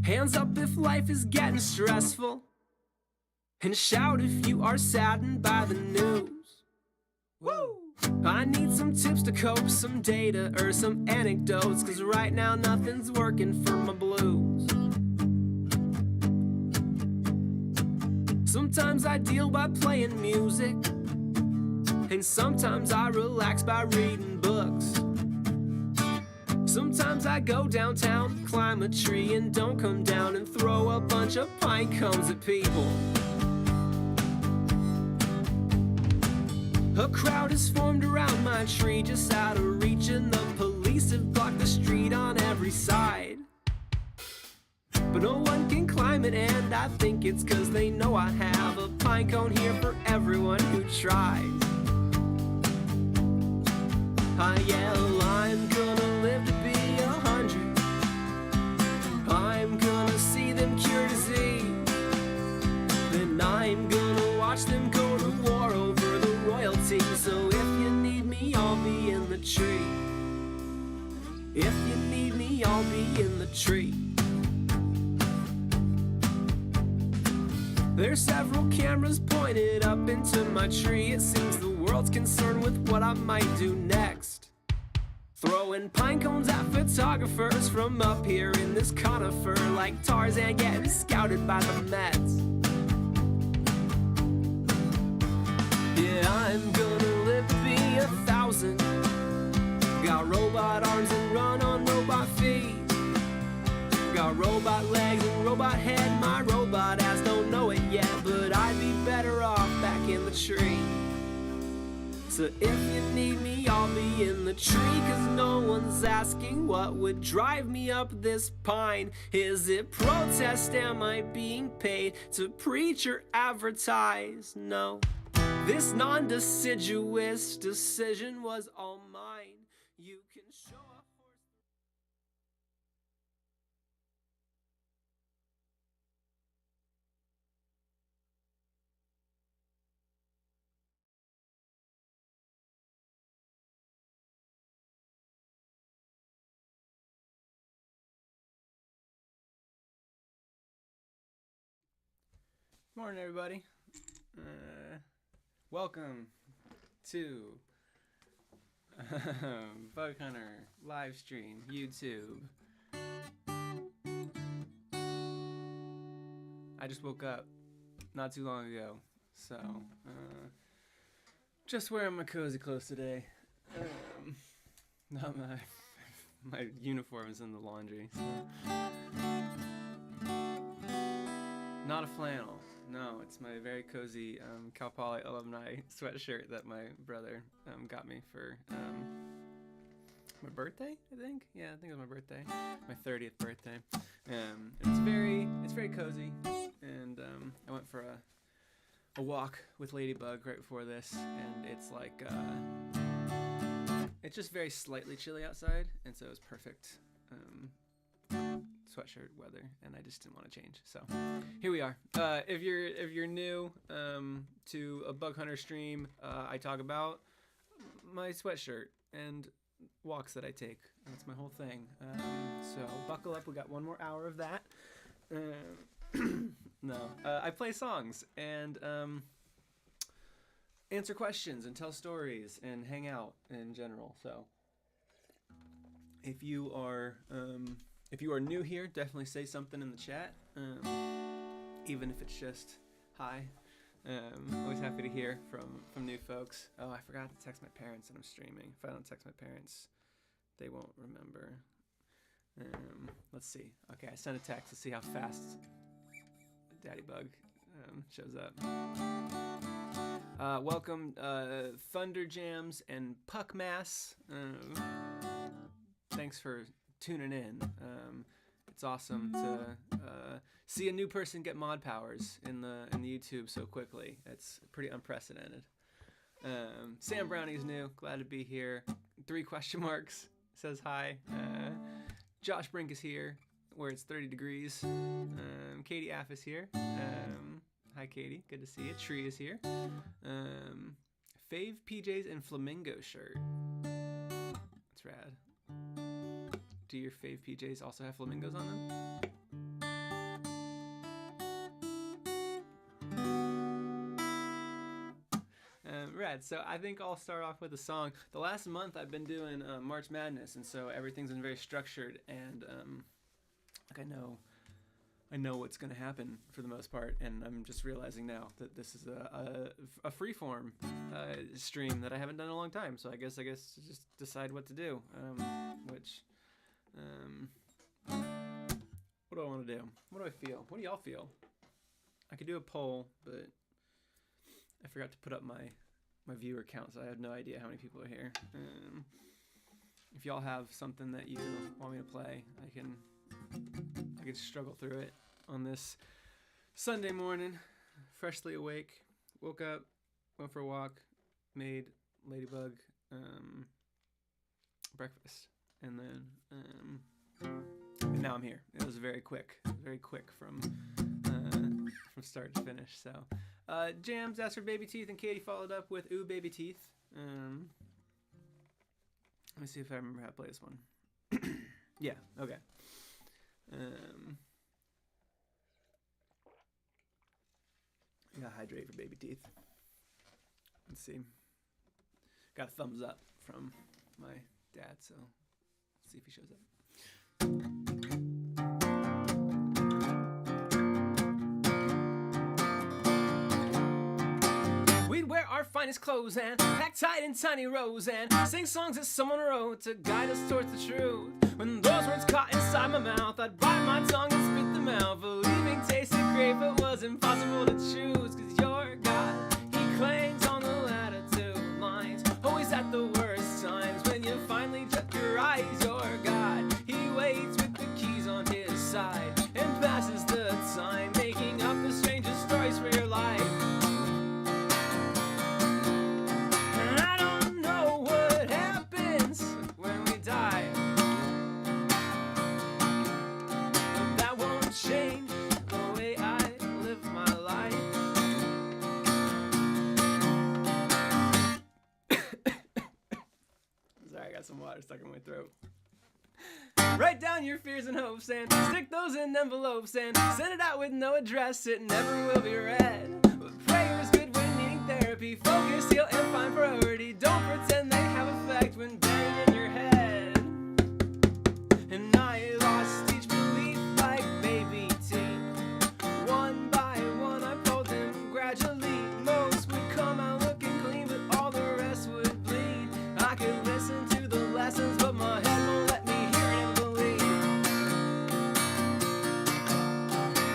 Hands up if life is getting stressful, and shout if you are saddened by the news. Woo! I need some tips to cope, some data or some anecdotes, 'cause right now nothing's working for my blues. Sometimes I deal by playing music, and sometimes I relax by reading books. Sometimes I go downtown, climb a tree, and don't come down and throw a bunch of pine cones at people. A crowd is formed around my tree, just out of reach, and the police have blocked the street on every side. But no one can climb it, and I think it's 'cause they know I have a pine cone here for everyone who tries. I yell, I'm gonna live to be 100. I'm gonna see them cure disease. Then I'm gonna watch them go to war over the royalty. So if you need me, I'll be in the tree. If you need me, I'll be in the tree. There's several cameras pointed up into my tree. It seems the world's concerned with what I might do next. Throwing pine cones at photographers from up here in this conifer, like Tarzan getting scouted by the Mets. Yeah, I'm gonna live to be 1,000. Got robot arms and run on robot feet. Got robot legs and robot head. My robot ass don't know it yet, but I'd be better off back in the tree. So if you need me, I'll be in the tree, 'cause no one's asking what would drive me up this pine. Is it protest? Am I being paid to preach or advertise? No, this non-deciduous decision was all mine. You can show up. Morning, everybody. Welcome to Bug Hunter live stream YouTube. I just woke up not too long ago, so just wearing my cozy clothes today. Not my uniform is in the laundry. So. Not a flannel. No, it's my very cozy Cal Poly alumni sweatshirt that my brother got me for my birthday, I think. Yeah, I think it was my birthday, my 30th birthday. It's very cozy, and I went for a walk with Ladybug right before this, and it's like it's just very slightly chilly outside, and so it was perfect sweatshirt weather, and I just didn't want to change, so here we are. If you're new to a Bug Hunter stream, I talk about my sweatshirt and walks that I take. That's my whole thing. So buckle up, we got one more hour of that. No, I play songs and answer questions and tell stories and hang out in general. So if you are new here, definitely say something in the chat, even if it's just hi. Always happy to hear from new folks. Oh, I forgot to text my parents that I'm streaming. If I don't text my parents, they won't remember. Let's see. Okay, I sent a text to see how fast Daddy Bug shows up. Welcome, Thunder Jams and Puck Mass. Thanks for tuning in. It's awesome to see a new person get mod powers in the YouTube so quickly. It's pretty unprecedented. Sam Brownie's new. Glad to be here. 3 question marks. Says hi. Josh Brink is here, where it's 30 degrees. Katie Aff is here. Hi, Katie. Good to see you. Tree is here. Fave PJs and flamingo shirt. That's rad. Do your fave PJs also have flamingos on them? Dad. So I think I'll start off with a song. The last month I've been doing March Madness, and so everything's been very structured, and like I know what's going to happen for the most part, and I'm just realizing now that this is a freeform stream that I haven't done in a long time. So I guess just decide what to do. What do I want to do? What do I feel? What do y'all feel? I could do a poll, but I forgot to put up my viewer count, so I have no idea how many people are here. If y'all have something that you want me to play, I can struggle through it on this Sunday morning, freshly awake. Woke up, went for a walk, made Ladybug breakfast, and now I'm here. It was very quick from start to finish. So Jams asked for Baby Teeth, and Katie followed up with Ooh Baby Teeth. Let me see if I remember how to play this one. Yeah, okay. I got Hydrate for Baby Teeth. Let's see. Got a thumbs up from my dad, so let's see if he shows up. We'd wear our finest clothes and pack tight in tiny rows and sing songs that someone wrote to guide us towards the truth. When those words caught inside my mouth, I'd bite my tongue and spit them out, believing tasted great but was impossible to choose. Cause your God, he clangs on the latitude lines, always at the worst times. When you finally shut your eyes, your God, he waits with the keys on his side and passes the time, making up the strangest stories for your life. And I don't know what happens when we die, but that won't change the way I live my life. Sorry, I got some water stuck in my throat. Write down your fears and hopes and stick those in envelopes and send it out with no address. It never will be read. But prayer is good when needing therapy. Focus, heal, and find priority. Don't pretend they have effect when buried in your head. And I lost each belief like baby teeth. One by one I pulled them gradually. Most would come out looking clean, but all the rest would bleed. I could listen to the lessons, but my head won't let me hear it and believe.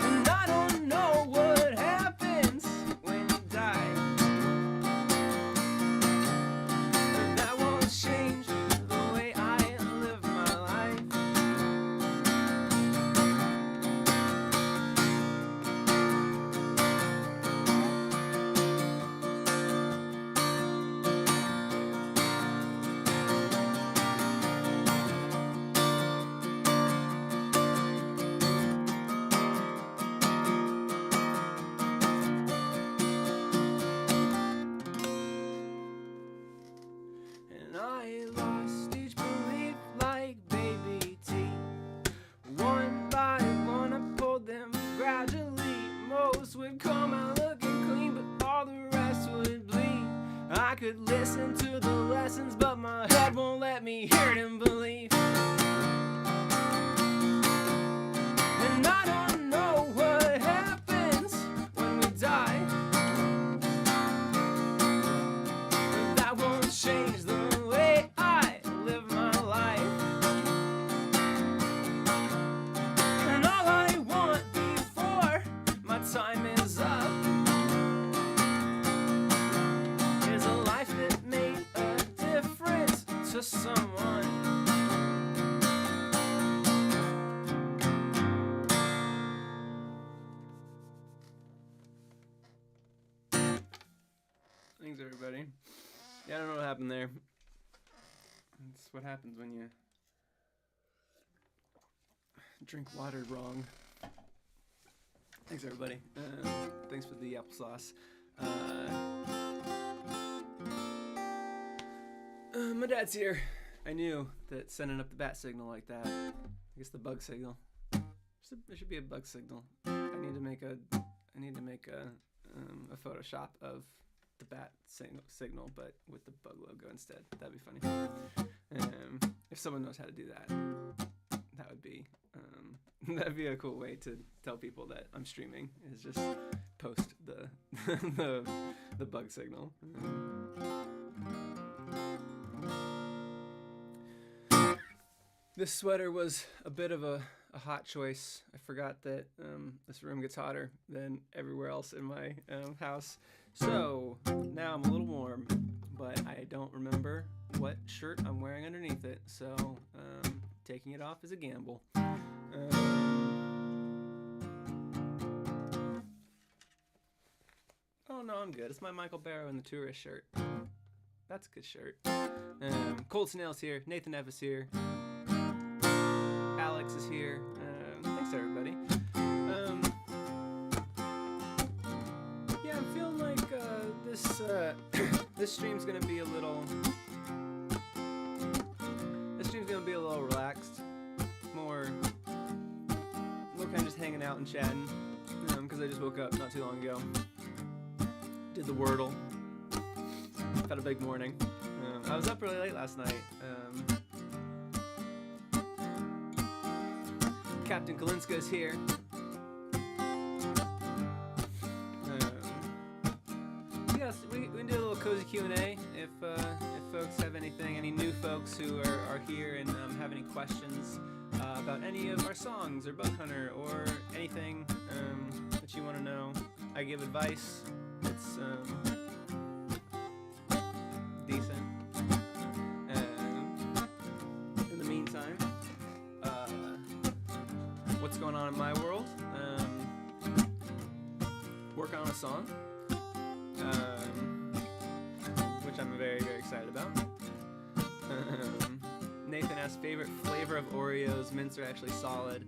And I don't know what happens when you die, but that won't change the way I live my life. And I lost each belief like baby teeth. One by one I pulled them gradually. Most would come out looking clean, but all the rest would bleed. I could listen to the lessons, but my head won't let me hear it and believe. And I don't know what happens when we die, but that won't change the way I live my life. And all I want before my time is up is a life that made a difference to someone. Thanks, everybody. Yeah, I don't know what happened there. That's what happens when you drink water wrong. Thanks, everybody. Thanks for the applesauce. My dad's here. I knew that sending up the bat signal like that, I guess the bug signal. There should be a bug signal. I need to make a Photoshop of the bat signal, but with the bug logo instead. That'd be funny. If someone knows how to do that, that would be that'd be a cool way to tell people that I'm streaming. Is just post the the bug signal. This sweater was a bit of a hot choice. I forgot that this room gets hotter than everywhere else in my house. So now I'm a little warm, but I don't remember what shirt I'm wearing underneath it. So taking it off is a gamble. Oh no, I'm good. It's my Michael Barrow in the tourist shirt. That's a good shirt. Cold Snail's here. Nathan Nevis here. Alex is here. Thanks everybody. Yeah, I'm feeling like this this stream's gonna be a little. This stream's gonna be a little relaxed, more kind of just hanging out and chatting. Because I just woke up not too long ago. Did the Wordle. Had a big morning. I was up really late last night. Captain Kalinska is here. Yes, we can do a little cozy Q&A if folks have anything, any new folks who are here and have any questions about any of our songs or Bug Hunter or anything that you want to know. I give advice. It's decent. In the meantime, what's going on in my world? Working on a song, which I'm very, very excited about. Nathan asked favorite flavor of Oreos. Mints are actually solid.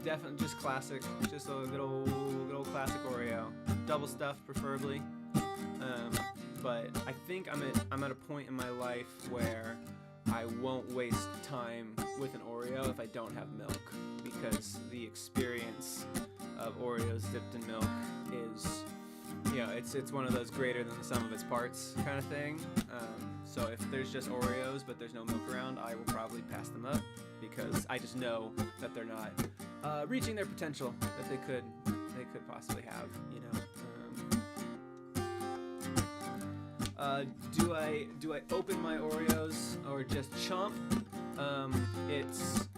Definitely just classic, just a good old classic Oreo. Double stuffed preferably. But I think I'm at a point in my life where I won't waste time with an Oreo if I don't have milk, because the experience of Oreos dipped in milk is, it's one of those greater than the sum of its parts kind of thing. So if there's just Oreos but there's no milk around, I will probably pass them up because I just know that they're not reaching their potential that they could possibly have. Do I open my Oreos or just chomp? It's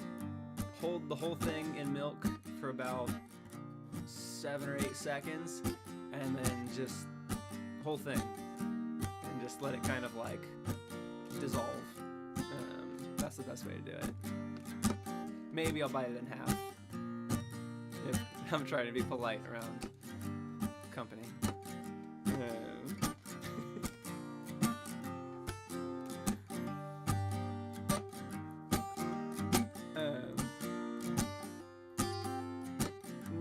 hold the whole thing in milk for about 7 or 8 seconds, and then just whole thing, and just let it kind of like dissolve. That's the best way to do it. Maybe I'll bite it in half if I'm trying to be polite around company.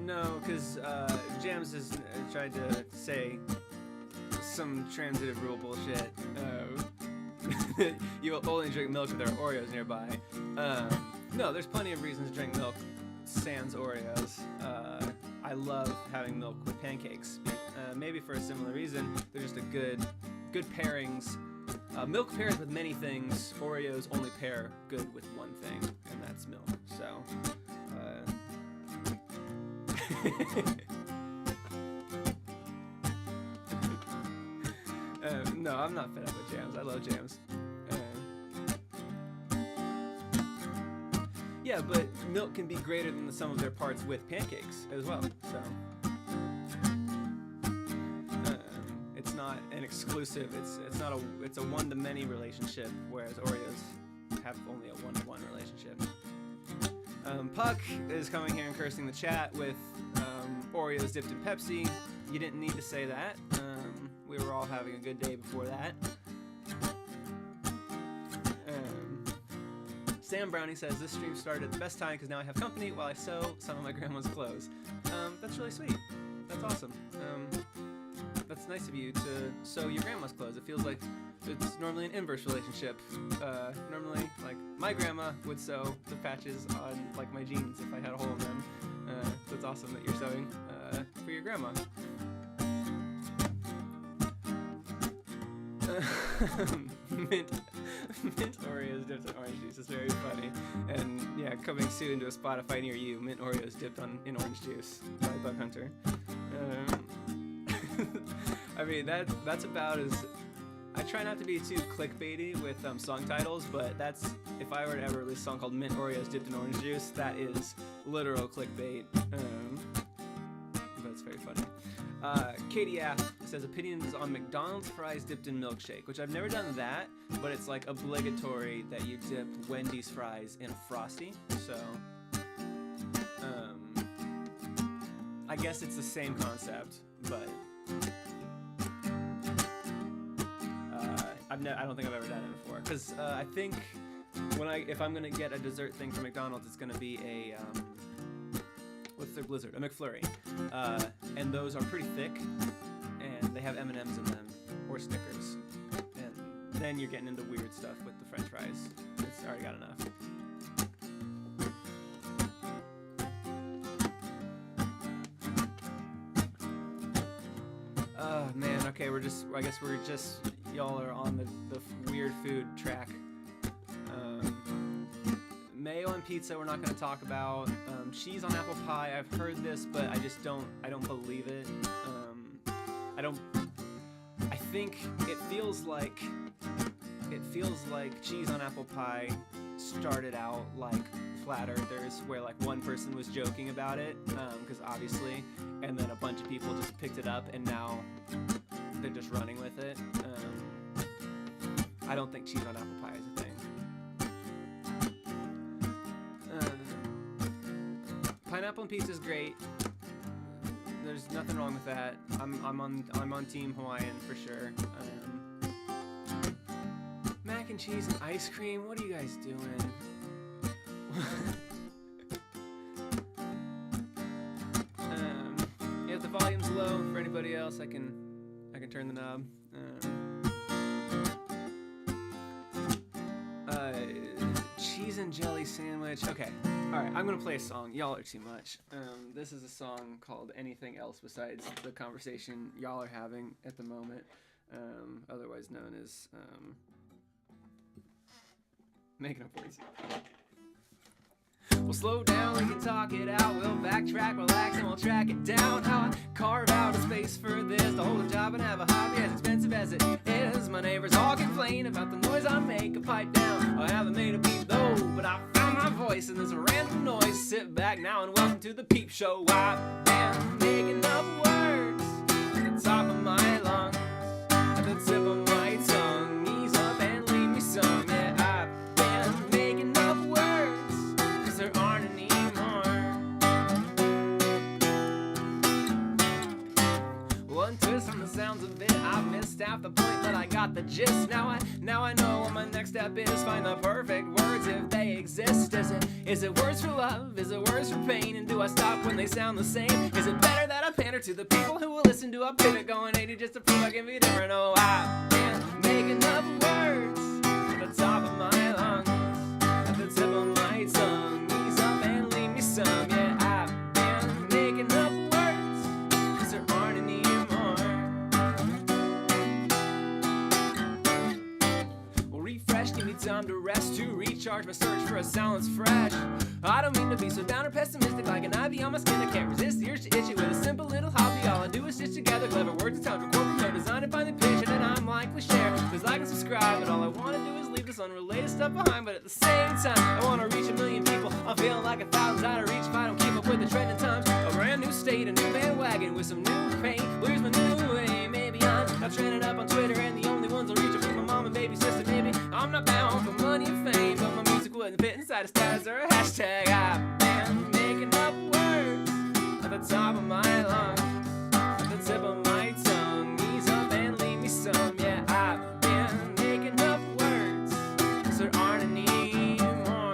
No, because Jams has tried to say some transitive rule bullshit. You will only drink milk if there are Oreos nearby. No, there's plenty of reasons to drink milk sans Oreos. I love having milk with pancakes. Maybe for a similar reason. They're just a good pairings. Milk pairs with many things. Oreos only pair good with one thing, and that's milk. So. No, I'm not fed up with jams. I love jams. Yeah, but milk can be greater than the sum of their parts with pancakes as well. So it's not an exclusive. It's a one-to-many relationship, whereas Oreos have only a one-to-one relationship. Puck is coming here and cursing the chat with Oreos dipped in Pepsi. You didn't need to say that. We were all having a good day before that. Sam Brownie says, this stream started at the best time because now I have company while I sew some of my grandma's clothes. That's really sweet. That's awesome. That's nice of you to sew your grandma's clothes. It feels like it's normally an inverse relationship. Normally, like, my grandma would sew the patches on, like, my jeans if I had a hole in them. So it's awesome that you're sewing for your grandma. mint Oreos dipped in orange juice is very funny. And yeah, coming soon to a Spotify near you, mint Oreos dipped in orange juice by Bug Hunter. I mean, that's about as... I try not to be too clickbaity with song titles, but that's... If I were to ever release a song called Mint Oreos Dipped in Orange Juice, that is literal clickbait. But it's very funny. Katie F. says opinions on McDonald's fries dipped in milkshake, which I've never done that, but it's like obligatory that you dip Wendy's fries in a Frosty. So, I guess it's the same concept, but I don't think I've ever done it before. Because I think if I'm gonna get a dessert thing from McDonald's, it's gonna be a what's their Blizzard? A McFlurry, and those are pretty thick, and they have M&Ms in them or Snickers, and then you're getting into weird stuff with the French fries. It's already got enough. Oh man, okay, I guess we're just y'all are on the weird food track. Mayo on pizza we're not going to talk about. Cheese on apple pie, I've heard this, but I don't believe it. I think it feels like cheese on apple pie started out like flat earthers, where like one person was joking about it, because obviously, and then a bunch of people just picked it up and now they're just running with it. I don't think cheese on apple pie is a thing. Pineapple on pizza is great. There's nothing wrong with that. I'm on Team Hawaiian for sure. Mac and cheese and ice cream. What are you guys doing? If the volume's low for anybody else, I can turn the knob. Cheese and jelly sandwich. Okay. Alright, I'm gonna play a song. Y'all are too much. This is a song called Anything Else Besides the Conversation Y'all Are Having at the Moment. Otherwise known as Making Up Words. We'll slow down, we can talk it out. We'll backtrack, relax, and we'll track it down. How I carve out a space for this, to hold a job and have a hobby as expensive as it is. My neighbors all complain about the noise I make, a pipe down. I haven't made a beat though, but I found my voice in this random noise. Sit back now and welcome to the peep show. I am making up words at the top of my lungs, at the tip of my tongue. Ease up and leave me some. Yeah, I've been making up words, 'cause there aren't any more. One twist on the sounds of it, I've missed half the point, but I got the gist. Now I know what my next step is. Find the perfect words if they exist. Is it words for love? Is it words for pain? And do I stop when they sound the same? Is it better that I pander to the people who will listen? Do I pivot going 80 just to prove I can be different? Oh, I've been making up words at the top of my lungs, at the tip of my tongue. Ease up and leave me some. Yeah, I've been making up words, 'cause there aren't any more. Well, refresh, give me time to rest, to recharge my search for a sound that's fresh. I don't mean to be so down or pessimistic, like an ivy on my skin. I can't resist the urge to itch it with a simple little hobby. All I do is stitch together clever words and sounds, record no design and find the pitch, and then I'm likely share. Please like and subscribe, but all I want to do is leave this unrelated stuff behind. But at the same time, I want to reach 1 million people. I'm feeling like 1,000's out of reach if I don't keep up with the trending times. A brand new state, a new bandwagon with some new paint. Where's my new aim? Maybe I'm not trending up on Twitter, and the only ones I'll reach are my mom and baby sister. Maybe I'm not bound for money and fame, but my music wouldn't fit inside a status or a hashtag. I've been making up words at the top of my lungs, at the tip of my tongue. Ease up and leave me some. Yeah, I've been making up words, 'cause there aren't any more.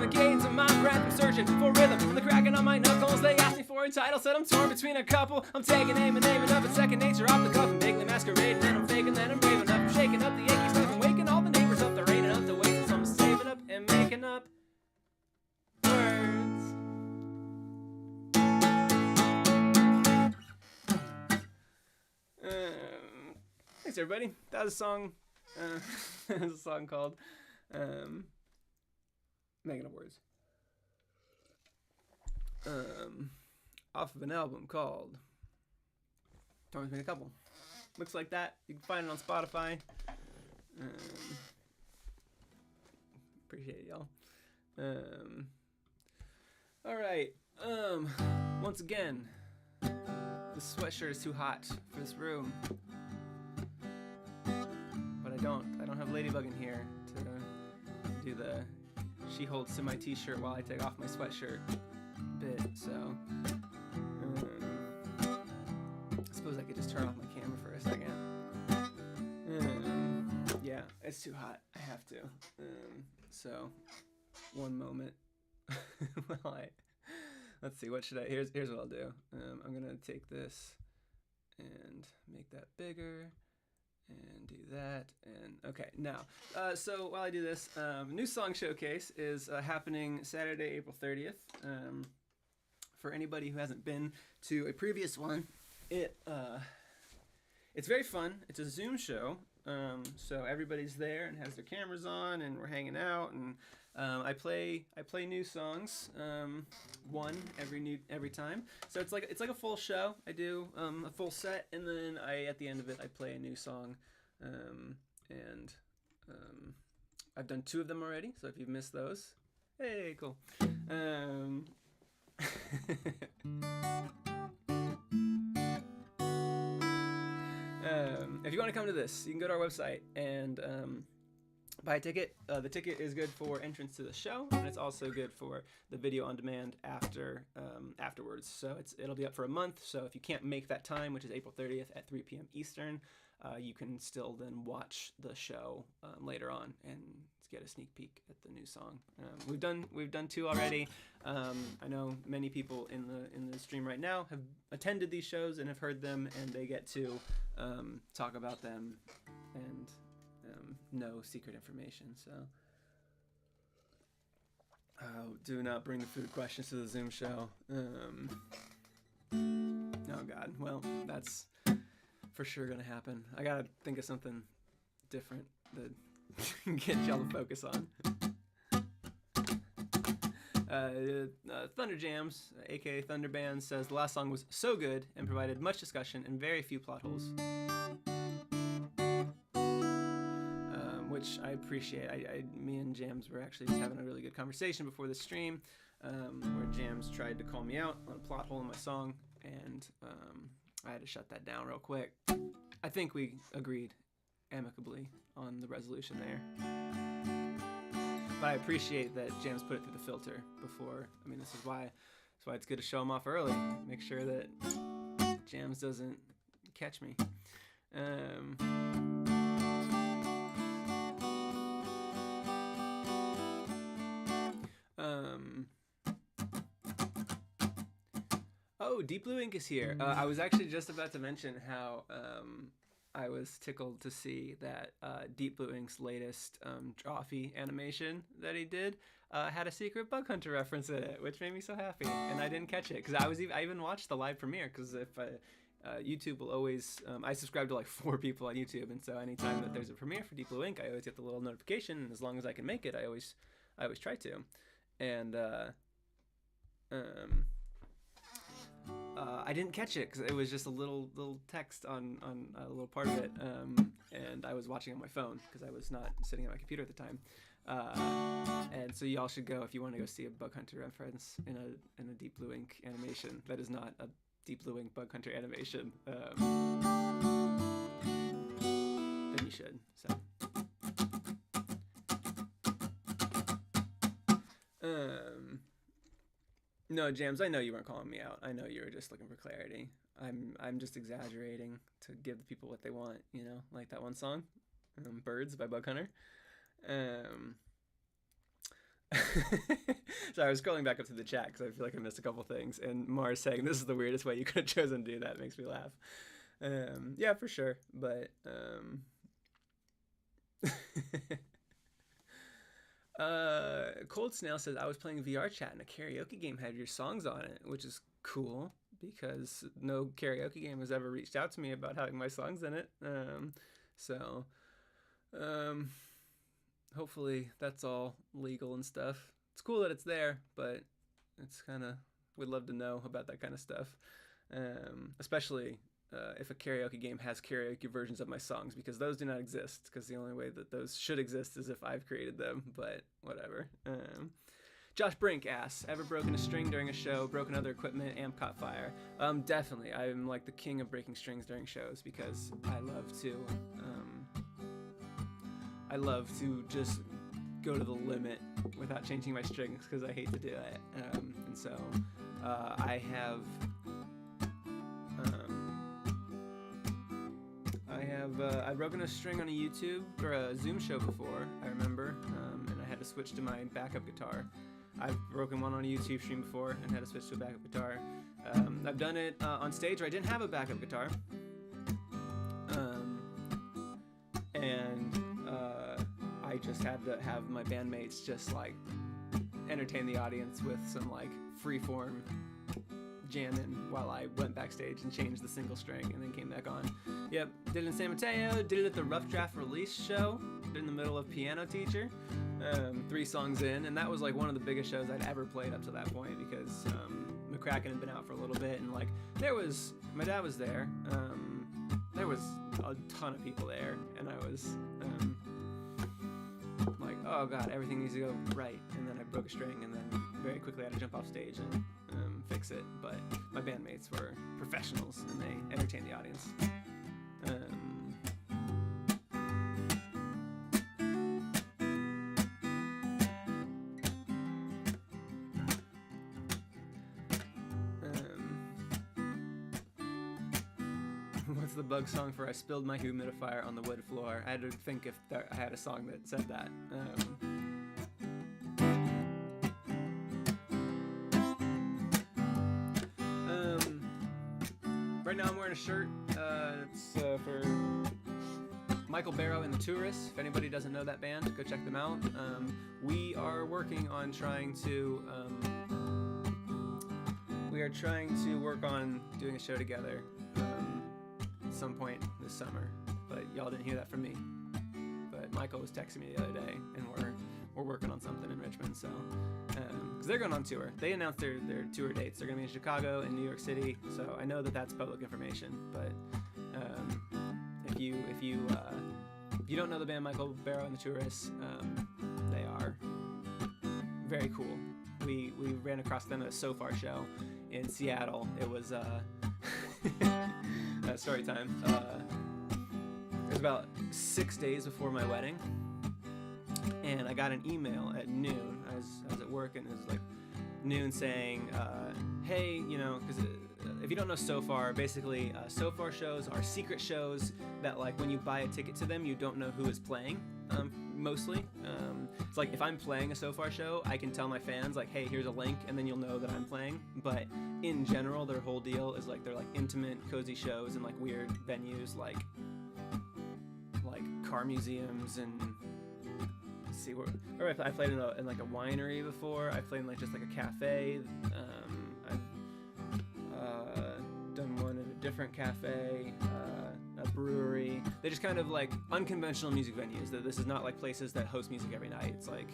the cadence of my breath. I'm searching for rhythm and the cracking on my knuckles. They asked me for a title, said I'm torn between a couple. I'm taking aim and aiming up, it's second nature off the cuff. I'm vaguely masquerading and I'm faking that I'm brave enough. I'm shaking up the achy stuff and waking all the neighbors up. They're raining up the waste, so I'm saving up and making up words. Thanks everybody. That was a song. That was a song called Making Up Words. Off of an album called Torn Between a Couple. Looks like that. You can find it on Spotify. Appreciate it, y'all. Alright. Once again, this sweatshirt is too hot for this room. But I don't have Ladybug in here to do the she holds to my t-shirt while I take off my sweatshirt bit, so I suppose I could just turn off my camera for a second. Yeah, it's too hot. I have to. So one moment. Let's see, what should I, here's what I'll do. I'm gonna take this and make that bigger and do that, and okay, now, so while I do this, new song showcase is happening Saturday, April 30th. For anybody who hasn't been to a previous one, it's very fun. It's a Zoom show, so everybody's there and has their cameras on, and we're hanging out, and I play new songs, one every time. So it's like a full show. I do a full set, and then at the end of it I play a new song, and I've done 2 of them already. So if you've missed those, hey, cool. If you want to come to this, you can go to our website and buy a ticket. The ticket is good for entrance to the show, and it's also good for the video on demand afterwards. So it'll be up for a month. So if you can't make that time, which is April 30th at 3 p.m. Eastern, you can still then watch the show later on and get a sneak peek at the new song. We've done 2 already. I know many people in the stream right now have attended these shows and have heard them, and they get to talk about them and no secret information. So do not bring the food questions to the Zoom show. Oh God, well, that's for sure gonna happen. I gotta think of something different that get y'all to focus on. Thunder Jams, aka Thunder Band, says the last song was so good and provided much discussion and very few plot holes, which I appreciate. Me and Jams were actually just having a really good conversation before the stream, where Jams tried to call me out on a plot hole in my song, and I had to shut that down real quick. I think we agreed amicably on the resolution there. But I appreciate that Jams put it through the filter before. I mean, this is why it's good to show him off early. Make sure that Jams doesn't catch me. Oh, Deep Blue Ink is here. I was actually just about to mention how I was tickled to see that Deep Blue Ink's latest Drawfee animation that he did had a secret Bug Hunter reference in it, which made me so happy. And I didn't catch it because I even watched the live premiere, because if YouTube will always I subscribe to like 4 people on YouTube, and so anytime that there's a premiere for Deep Blue Ink, I always get the little notification, and as long as I can make it, I always try to. And I didn't catch it because it was just a little text on a little part of it, and I was watching on my phone because I was not sitting at my computer at the time. And so y'all should go if you want to go see a Bug Hunter reference in a Deep Blue Ink animation that is not a Deep Blue Ink Bug Hunter animation. Then you should. So. No, Jams, I know you weren't calling me out. I know you were just looking for clarity. I'm just exaggerating to give the people what they want, you know, like that one song, Birds by Bug Hunter. Sorry, I was scrolling back up to the chat because I feel like I missed a couple things. And Mars saying this is the weirdest way you could have chosen to do that makes me laugh. Yeah, for sure. But Cold Snail says I was playing VR chat and a karaoke game had your songs on it, which is cool because no karaoke game has ever reached out to me about having my songs in it. So hopefully that's all legal and stuff. It's cool that it's there, but it's kind of, we'd love to know about that kind of stuff. Especially if a karaoke game has karaoke versions of my songs, because those do not exist, because the only way that those should exist is if I've created them, but whatever. Josh Brink asks, ever broken a string during a show, broken other equipment, amp caught fire? Definitely. I'm like the king of breaking strings during shows because I love to just go to the limit without changing my strings because I hate to do it. And so I've broken a string on a YouTube or a Zoom show before, I remember, and I had to switch to my backup guitar. I've broken one on a YouTube stream before and had to switch to a backup guitar. I've done it on stage where I didn't have a backup guitar. I just had to have my bandmates just like entertain the audience with some like freeform jamming while I went backstage and changed the single string and then came back on. Yep, did it in San Mateo, did it at the Rough Draft release show, did it in the middle of Piano Teacher, 3 songs in, and that was like one of the biggest shows I'd ever played up to that point because McCracken had been out for a little bit, and like my dad was there, there was a ton of people there, and I was like, oh god, everything needs to go right, and then I broke a string, and then very quickly I had to jump off stage and fix it, but my bandmates were professionals, and they entertained the audience. What's the bug song for I spilled my humidifier on the wood floor? I had to think if I had a song that said that. Right now I'm wearing a shirt. It's for Michael Barrow and the Tourists. If anybody doesn't know that band, go check them out. We are working on trying to work on doing a show together at some point this summer. But y'all didn't hear that from me. But Michael was texting me the other day, and we're working on something in Richmond. So because they're going on tour, they announced their tour dates. They're gonna be in Chicago and New York City. So I know that that's public information. But if you don't know the band Michael Barrow and the Tourists, they are very cool. We ran across them at a So Far show in Seattle. It was story time. It was about 6 days before my wedding, and I got an email at noon. I was at work, and it was like noon saying, hey, because if you don't know So Far, basically So Far shows are secret shows that, like, when you buy a ticket to them, you don't know who is playing, mostly. It's like if I'm playing a So Far show, I can tell my fans, like, hey, here's a link, and then you'll know that I'm playing. But in general, their whole deal is like they're like intimate, cozy shows in like weird venues, like car museums and see where I played in like a winery before. I played in like just like a cafe. I've done one at a different cafe, a brewery. They just kind of like unconventional music venues. This is not like places that host music every night. It's like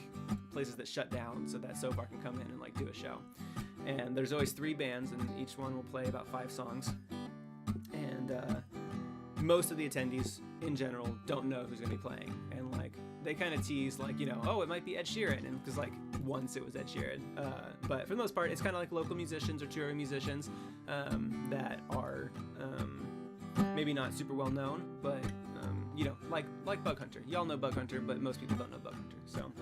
places that shut down so that So Far can come in and like do a show. And there's always 3 bands, and each one will play about 5 songs. And most of the attendees in general don't know who's going to be playing, and like they kind of tease like, oh, it might be Ed Sheeran, and because like once it was Ed Sheeran, but for the most part it's kind of like local musicians or touring musicians that are maybe not super well known, but like Bug Hunter. Y'all know Bug Hunter, but most people don't know Bug Hunter. So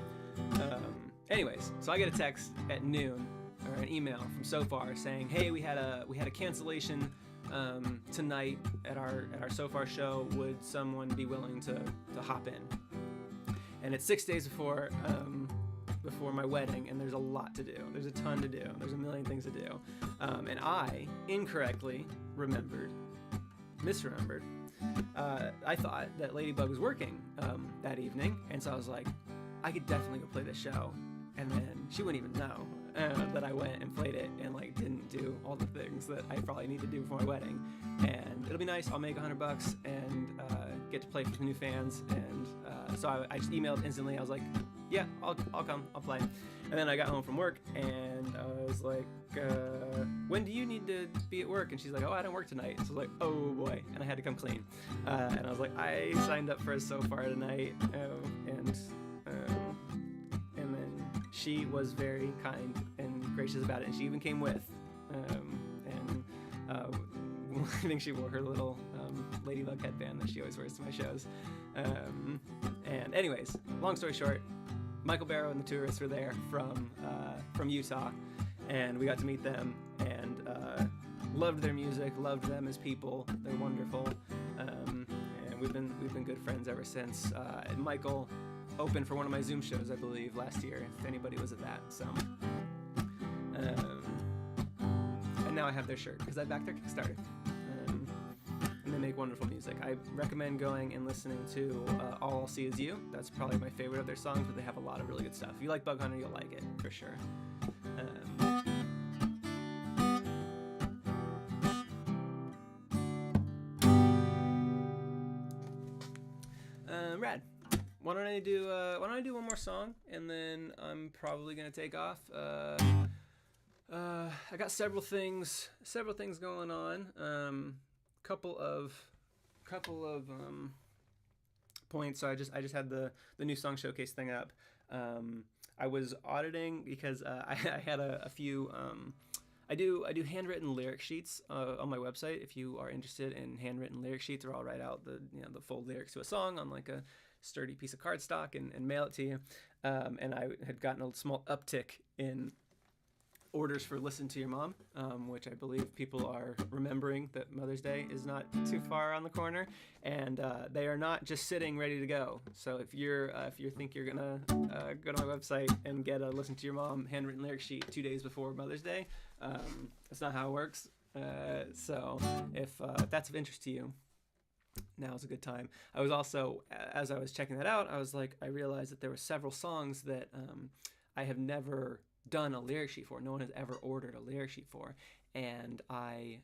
anyways, so I get a text at noon or an email from So Far saying, hey, we had a cancellation tonight at our So Far show. Would someone be willing to hop in? And it's 6 days before before my wedding, and there's a lot to do. There's a ton to do. There's a million things to do. And I incorrectly misremembered. I thought that Ladybug was working that evening, and so I was like, I could definitely go play this show. And then she wouldn't even know that I went and played it and like didn't do all the things that I probably need to do before my wedding. And it'll be nice. I'll make $100 and get to play for some new fans. And so I just emailed instantly. I was like, yeah, I'll come. I'll play. And then I got home from work and I was like, when do you need to be at work? And she's like, oh, I don't work tonight. So I was like, oh boy. And I had to come clean. And I was like, I signed up for a so far tonight. And then she was very kind and gracious about it, and she even came with. I think she wore her little Ladybug headband that she always wears to my shows. And anyways, long story short, Michael Barrow and the Tourists were there from Utah, and we got to meet them and loved their music, loved them as people. They're wonderful, and we've been good friends ever since. Michael opened for one of my Zoom shows, I believe, last year, if anybody was at that. So, and now I have their shirt because I backed their Kickstarter. And they make wonderful music. I recommend going and listening to All I'll See Is You. That's probably my favorite of their songs, but they have a lot of really good stuff. If you like Bug Hunter, you'll like it, for sure. Rad. Why don't I do one more song, and then I'm probably gonna take off. I got several things going on. Couple of points. So I just had the new song showcase thing up. I was auditing because I had a few. I do handwritten lyric sheets on my website. If you are interested in handwritten lyric sheets, where I'll write out the full lyrics to a song on like a sturdy piece of cardstock and mail it to you. And I had gotten a small uptick in orders for Listen to Your Mom, which I believe people are remembering that Mother's Day is not too far on the corner, and they are not just sitting ready to go. So if you think you're gonna go to my website and get a Listen to Your Mom handwritten lyric sheet 2 days before Mother's Day, that's not how it works. So if that's of interest to you, now's a good time. I was also, as I was checking that out, I realized that there were several songs that I have never done a lyric sheet for. No one has ever ordered a lyric sheet for, and I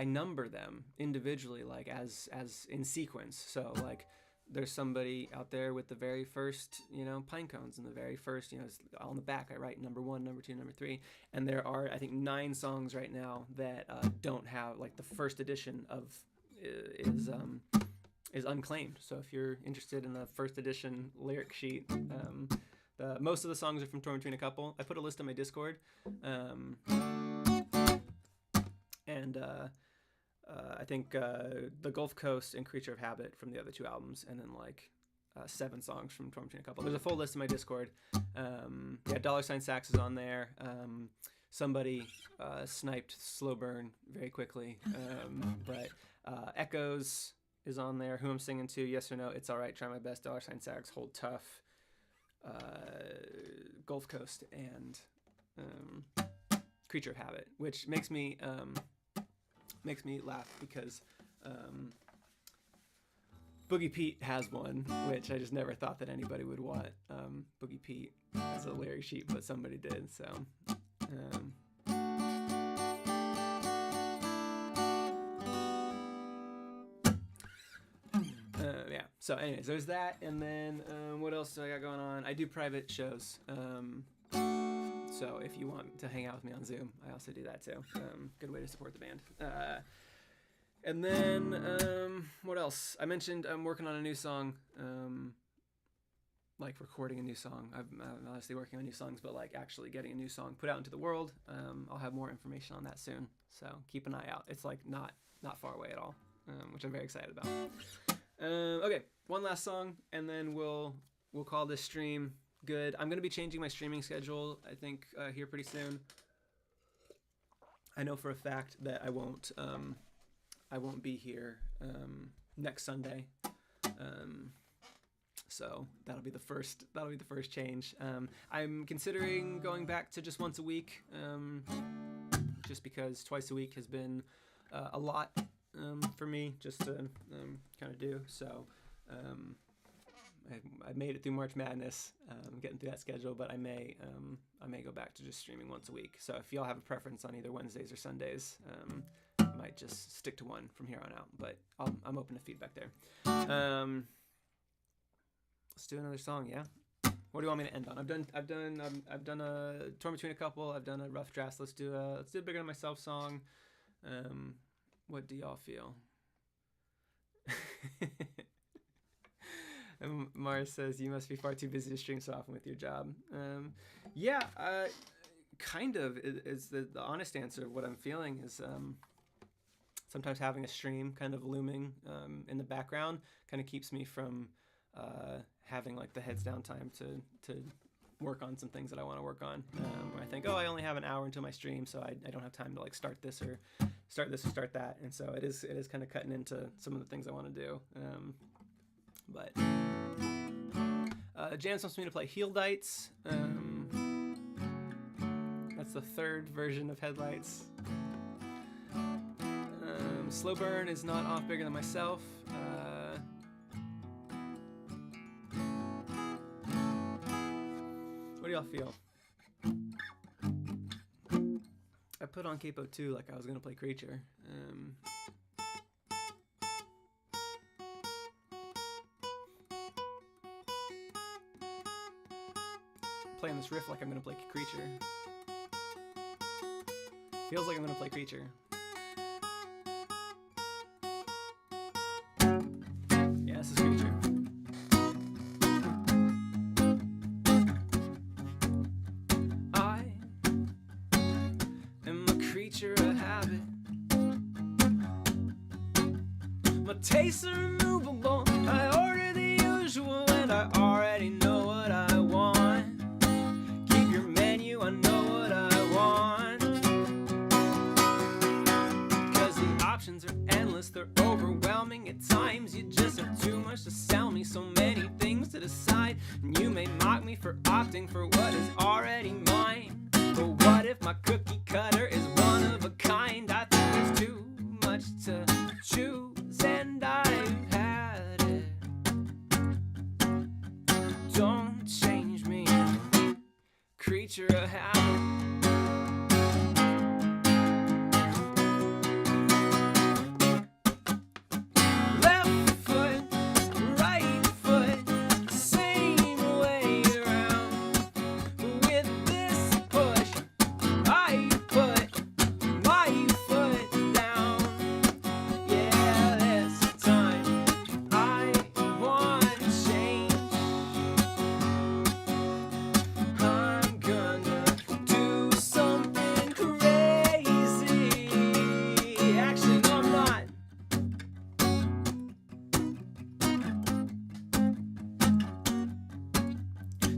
number them individually, like as in sequence. So like there's somebody out there with the very first pine cones, and the very first on the back I write number 1, number 2, number 3, and there are I think 9 songs right now that don't have, like, the first edition of is unclaimed. So if you're interested in the first edition lyric sheet, most of the songs are from Torn Between a Couple. I put a list on my Discord, and I think the Gulf Coast and Creature of Habit from the other 2 albums, and then like 7 songs from Torn Between a Couple. There's a full list in my Discord. $$ Sax is on there. Somebody sniped Slow Burn very quickly, but Echoes is on there. Who I'm Singing To, Yes or No, It's Alright, Try My Best, $, Sax, Hold Tough, Gulf Coast, and Creature of Habit, which makes me laugh because Boogie Pete has one, which I just never thought that anybody would want. Boogie Pete has a lyric sheet, but somebody did, so yeah. So anyways, there's that, and then what else do I got going on? I do private shows. So if you want to hang out with me on Zoom, I also do that too. Good way to support the band. And then what else? I mentioned I'm working on a new song, like recording a new song. I'm obviously working on new songs, but like actually getting a new song put out into the world. I'll have more information on that soon, so keep an eye out. It's like not far away at all, which I'm very excited about. Okay, one last song, and then we'll call this stream good. I'm gonna be changing my streaming schedule, I think, here pretty soon. I know for a fact that I won't be here next Sunday. So that'll be the first change. I'm considering going back to just once a week, just because twice a week has been a lot for me just to kind of do. So I made it through March Madness, getting through that schedule, but I may go back to just streaming once a week. So if y'all have a preference on either Wednesdays or Sundays, I might just stick to one from here on out. But I'm open to feedback there. Let's do another song, yeah. What do you want me to end on? I've done a Torn Between a Couple. I've done a rough draft. Let's do a Bigger Than Myself song. What do y'all feel? And Mars says, you must be far too busy to stream so often with your job. Kind of is the honest answer. What I'm feeling is sometimes having a stream kind of looming in the background kind of keeps me from having like the heads down time to work on some things that I want to work on. Where I think, I only have an hour until my stream, so I don't have time to like start this or start that. And so it is kind of cutting into some of the things I want to do. But Janice wants me to play Heeldites. That's the third version of Headlights. Slow Burn is not off Bigger Than Myself. What do y'all feel? I put on Capo 2 like I was gonna play Creature. Playing this riff like I'm gonna play Creature. Feels like I'm gonna play Creature. Yeah, this is Creature. I am a creature of habit. My tastes are immovable. I order the usual and I already know what I want. Keep your menu, I know what I want. Cause the options are endless, they're overwhelming. At times you just have too much to sell me. So many things to decide. And you may mock me for opting for what is already mine. But what if my cookie cutter is one of a kind? I think there's too much to choose and I've had it. Don't change me, creature of habit. Left foot, right foot, same way around. With this push, I put my foot down. Yeah, this time I want change. I'm gonna do something crazy. Actually, no, I'm not.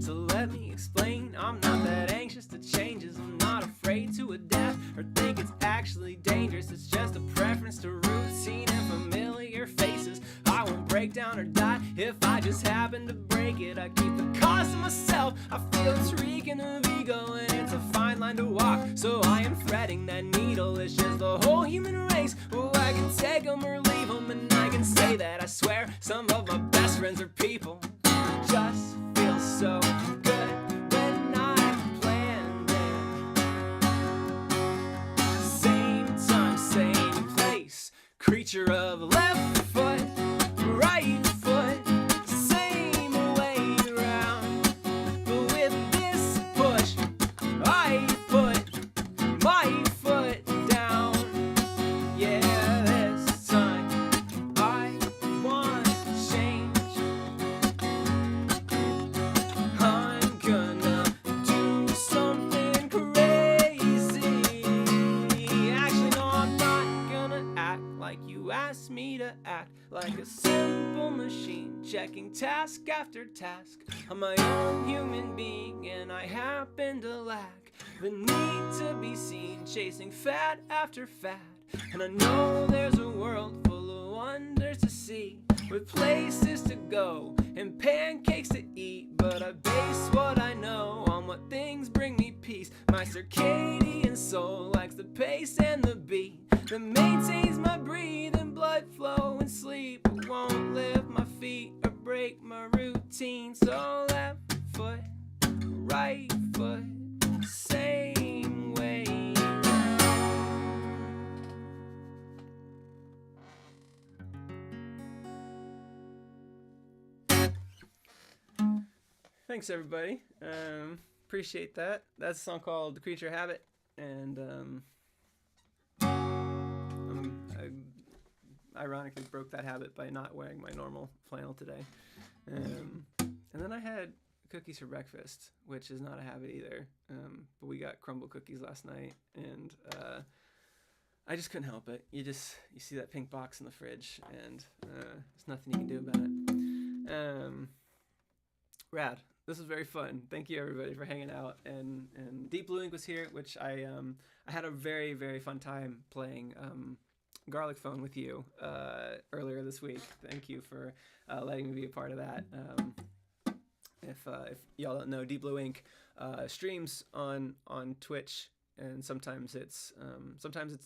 So let me explain, I'm not that anxious to changes. I'm not afraid to adapt or think it's actually dangerous. It's just a preference to routine and familiar faces. I won't break down or die if I just happen to break it. I keep the cost to myself. I feel it's reeking of ego and it's a fine line to walk. So I am threading that needle. It's just the whole human race. Well, I can take them or leave them, and I can say that I swear some of my best friends are people who just feel so good when I planned it. Same time, same place. Creature of left foot, right foot, same way around. But with this push, I put my foot down. Yeah, this time I want change. I'm gonna do something crazy. Actually, no, I'm not gonna act like you asked me to act. Like a simple machine, checking task after task. I'm my own human being and I happen to lack the need to be seen, chasing fad after fad. And I know there's a world full of wonders to see. with places to go and pancakes to eat. But I base what I know on what things bring me peace. My circadian soul likes the pace and the beat that maintains my breathing, blood flow, and sleep. It won't lift my feet or break my routine. So left foot, right foot, same way. Thanks, everybody. Appreciate that. That's a song called "The Creature Habit," and I ironically broke that habit by not wearing my normal flannel today. And then I had cookies for breakfast, which is not a habit either. But we got crumble cookies last night, and I just couldn't help it. You see that pink box in the fridge, and there's nothing you can do about it. Rad. This was very fun. Thank you, everybody, for hanging out. And Deep Blue Ink was here, which I had a very, very fun time playing Garlic Phone with you earlier this week. Thank you for letting me be a part of that. If y'all don't know, Deep Blue Ink streams on Twitch, and sometimes it's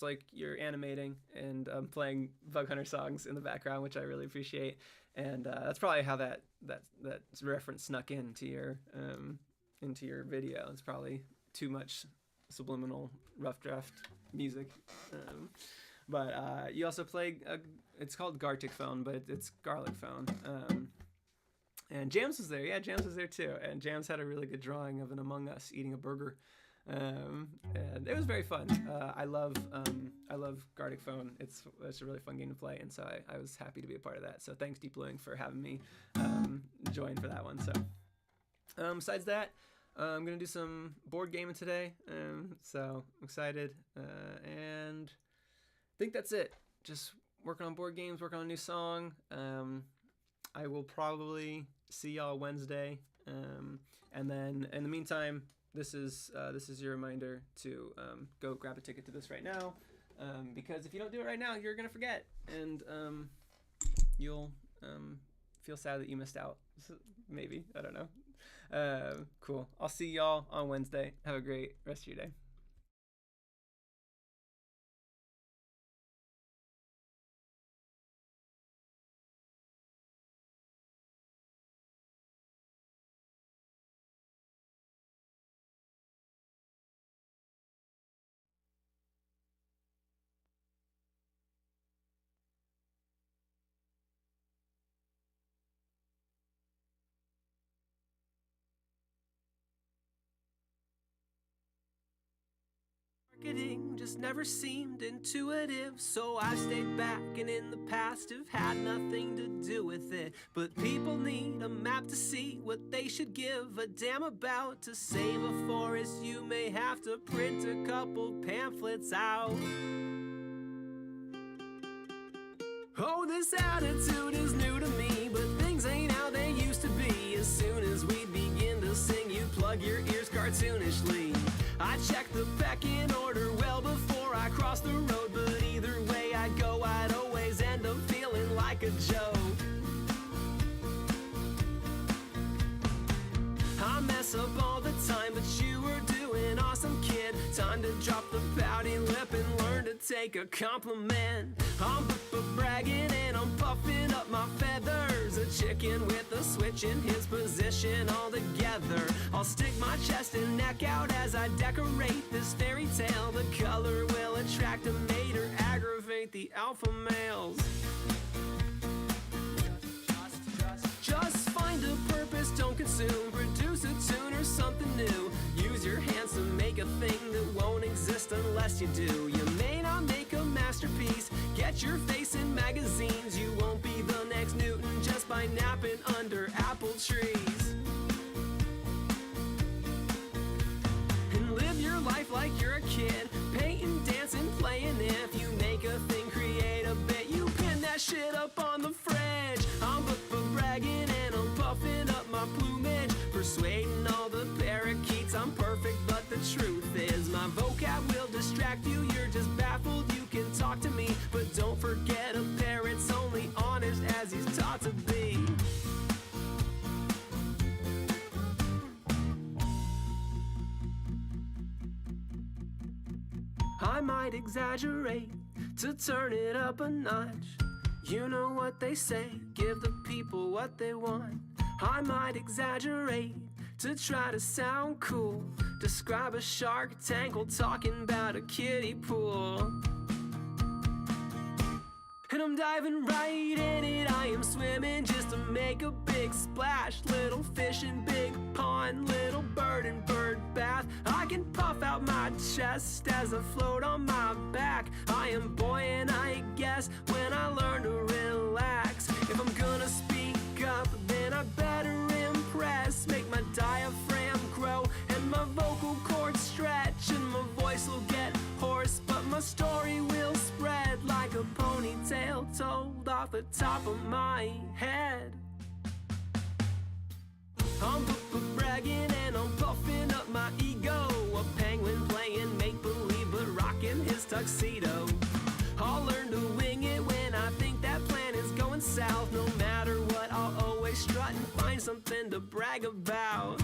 like you're animating and playing Bug Hunter songs in the background, which I really appreciate. And that's probably how that reference snuck into your video. It's probably too much subliminal rough draft music. But you also play it's called Gartic Phone, but it's Garlic Phone. And Jams was there. Yeah, Jams was there too. And Jams had a really good drawing of an Among Us eating a burger. And it was very fun. I love Gartic Phone. It's a really fun game to play, and so I was happy to be a part of that. So thanks, Deep Blue Ink, for having me join for that one. So besides that, I'm gonna do some board gaming today. So I'm excited, and I think that's it. Just working on board games, working on a new song. I will probably see y'all Wednesday, and then in the meantime, this is your reminder to go grab a ticket to this right now, because if you don't do it right now, you're gonna forget, and you'll feel sad that you missed out. Maybe, I don't know. Cool. I'll see y'all on Wednesday. Have a great rest of your day. Marketing just never seemed intuitive, so I stayed back and in the past have had nothing to do with it. But people need a map to see what they should give a damn about. To save a forest, you may have to print a couple pamphlets out. Oh, this attitude is new to me, but things ain't how they used to be. As soon as we begin to sing, you plug your ears cartoonishly. I check the pecking order well before I cross the road, but either way I go, I'd always end up feeling like a joke. I mess up all the time, but you were doing awesome, kid. Time to drop the pouty lip and learn to take a compliment. I'm bragging and I'm puffing up my feathers. A chicken with a switch in his position all together. I'll stick my chest and neck out as I decorate this fairy tale. The color will attract a mate or aggravate the alpha males. Just find a purpose, don't consume. Produce a tune or something new. Use your hands to make a thing that won't exist unless you do. You may not make a masterpiece, get your face in magazines. You won't be the next Newton just by napping under apple trees. And live your life like you're a kid, painting, dancing, playing. If you make a thing, create a bit. You pin that shit up on the fridge. I'm bragging and I'm puffing up my plumage, persuading all the parakeets I'm perfect, but the truth is my vocab will distract you. You're just baffled, you can talk to me, but don't forget I might exaggerate to turn it up a notch. You know what they say, give the people what they want. I might exaggerate to try to sound cool. Describe a Shark Tank while talking about a kiddie pool. And I'm diving right in it, I am swimming just to make a big splash. Little fish in big pond, little bird in bird bath. I can puff out my chest as I float on my back. I am buoyant, I guess, when I learn to relax. If I'm gonna speak up, then I better impress. Make my diaphragm grow and my vocal cords stretch, and my voice will get hoarse, but my story will spread like a ponytail told off the top of my head. I'm bragging and I'm puffing up my ego. A penguin playing make-believe but rocking his tuxedo. I'll learn to wing it when I think that plan is going south. No matter what, I'll always strut and find something to brag about.